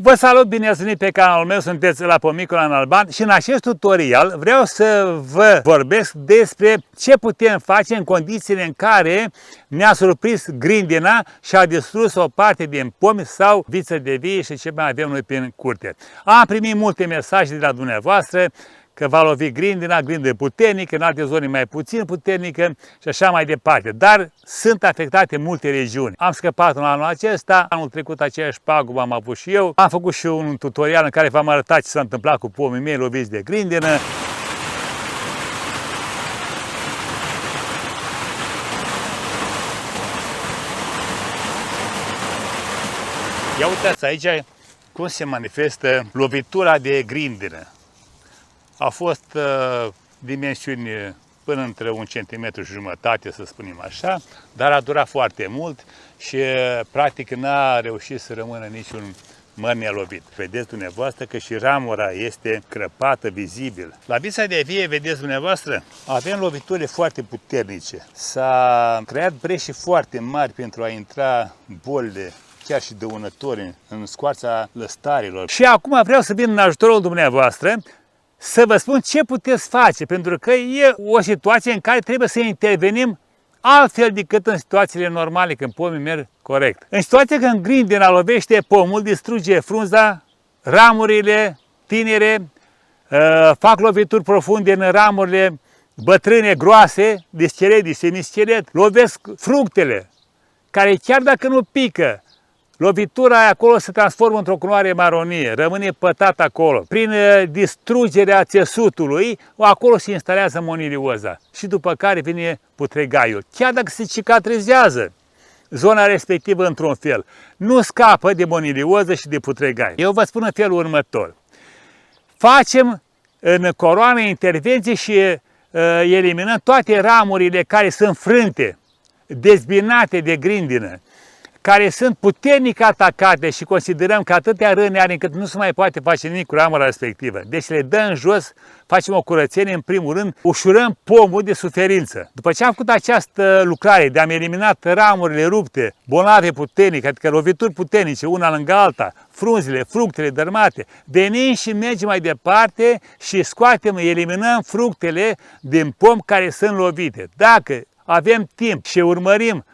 Vă salut, bine ați venit pe canalul meu, sunteți la Pomicolan Alban și în acest tutorial vreau să vă vorbesc despre ce putem face în condițiile în care ne-a surprins grindina și a distrus o parte din pomi sau viță de vie și ce mai avem noi prin curte. Am primit multe mesaje de la dumneavoastră că va lovi grindina, grindă puternică, în alte zone mai puțin puternică și așa mai departe. Dar sunt afectate multe regiuni. Am scăpat în anul acesta, anul trecut aceeași pagubă am avut și eu. Am făcut și un tutorial în care v-am arătat ce s-a întâmplat cu pomii mei loviți de grindină. Ia uitați aici cum se manifestă lovitura de grindină. Au fost dimensiuni până între 1,5 cm, să spunem așa, dar a durat foarte mult și practic n-a reușit să rămână niciun măr nelovit. Vedeți dumneavoastră că și ramura este crăpată, vizibil. La vița de vie, vedeți dumneavoastră, avem lovituri foarte puternice. S-a creat breșe foarte mari pentru a intra bolile, chiar și dăunători, în scoarța lăstarilor. Și acum vreau să vin în ajutorul dumneavoastră să vă spun ce puteți face, pentru că e o situație în care trebuie să intervenim altfel decât în situațiile normale, când pomii merg corect. În situația când grindina lovește pomul, distruge frunza, ramurile tinere, fac lovituri profunde în ramurile bătrâne, groase, de schelet, de semischelet, lovesc fructele, care chiar dacă nu pică, lovitura aia acolo se transformă într-o culoare maronie, rămâne pătat acolo. Prin distrugerea țesutului, acolo se instalează monilioza și după care vine putregaiul. Chiar dacă se cicatrizează zona respectivă într-un fel, nu scapă de monilioză și de putregai. Eu vă spun în felul următor. Facem în coroană intervenție și eliminăm toate ramurile care sunt frânte, dezbinate de grindină, care sunt puternic atacate și considerăm că atâtea răni are încât nu se mai poate face nimic cu ramura respectivă. Deci le dăm jos, facem o curățenie, în primul rând, ușurăm pomul de suferință. După ce am făcut această lucrare de a-mi eliminat ramurile rupte, bolnave puternice, adică lovituri puternice, una lângă alta, frunzele, fructele dărmate, venim și mergem mai departe și scoatem, eliminăm fructele din pom care sunt lovite. Dacă avem timp și urmărim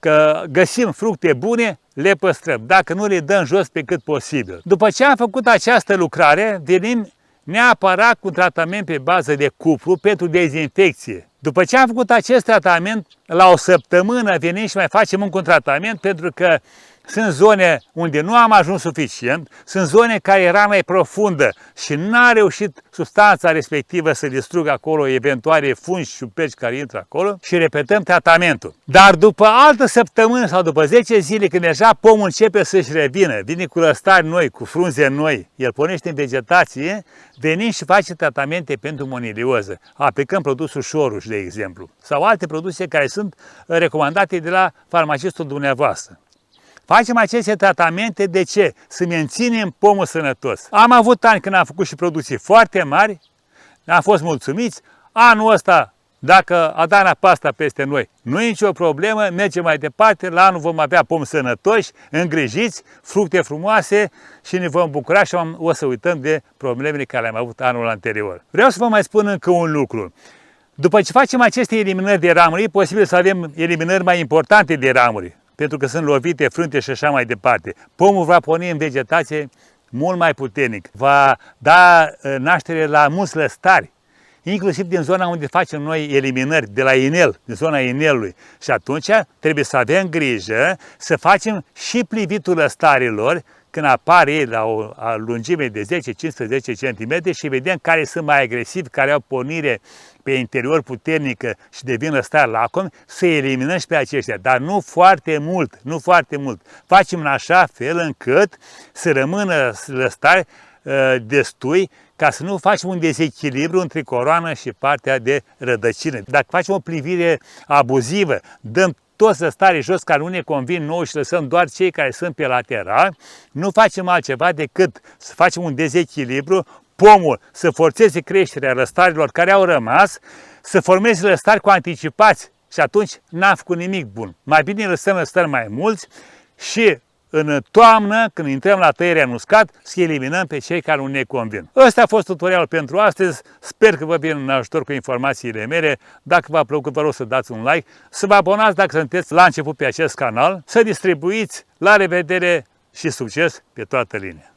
că găsim fructe bune, le păstrăm. Dacă nu, le dăm jos pe cât posibil. După ce am făcut această lucrare, venim neapărat cu un tratament pe bază de cupru pentru dezinfecție. După ce am făcut acest tratament, la o săptămână venim și mai facem încă un tratament, pentru că sunt zone unde nu am ajuns suficient, sunt zone care rana e profundă și n-a reușit substanța respectivă să distrugă acolo eventuale fungi și perci care intră acolo și repetăm tratamentul. Dar după altă săptămână sau după 10 zile, când deja pomul începe să-și revină, vine cu lăstari noi, cu frunze noi, el pornește în vegetație, venim și face tratamente pentru monilioză. Aplicăm produsul Șoruș, de exemplu, sau alte produse care sunt recomandate de la farmacistul dumneavoastră. Facem aceste tratamente, de ce? Să menținem pomul sănătos. Am avut ani când am făcut și producții foarte mari, am fost mulțumiți. Anul ăsta, dacă a dat pasta peste noi, nu e nicio problemă, mergem mai departe, la anul vom avea pomi sănătoși, îngrijiți, fructe frumoase și ne vom bucura și o să uităm de problemele care le-am avut anul anterior. Vreau să vă mai spun încă un lucru. După ce facem aceste eliminări de ramuri, e posibil să avem eliminări mai importante de ramuri, pentru că sunt lovite, frânte și așa mai departe. Pomul va porni în vegetație mult mai puternic, va da naștere la mulți lăstari, inclusiv din zona unde facem noi eliminări, de la inel, din zona inelului. Și atunci trebuie să avem grijă să facem și plivitul lăstarilor când apar ei la o lungime de 10-15 cm și vedem care sunt mai agresivi, care au pornire pe interior puternică și devin lăstari lacomi, să eliminăm și pe aceștia, dar nu foarte mult, nu foarte mult. Facem în așa fel încât să rămână lăstari destui, ca să nu facem un dezechilibru între coroană și partea de rădăcină. Dacă facem o privire abuzivă, dăm toți lăstarii jos care nu ne convin nouă și lăsăm doar cei care sunt pe lateral, nu facem altceva decât să facem un dezechilibru, pomul să forțeze creșterea lăstarilor care au rămas, să formeze lăstari cu anticipați și atunci n-am făcut nimic bun. Mai bine lăsăm lăstari mai mulți și în toamnă, când intrăm la tăierea în uscat, să eliminăm pe cei care nu ne convin. Ăsta a fost tutorialul pentru astăzi. Sper că vă vin în ajutor cu informațiile mele. Dacă v-a plăcut, vă rog să dați un like, să vă abonați dacă sunteți la început pe acest canal, să distribuiți. La revedere și succes pe toată linia!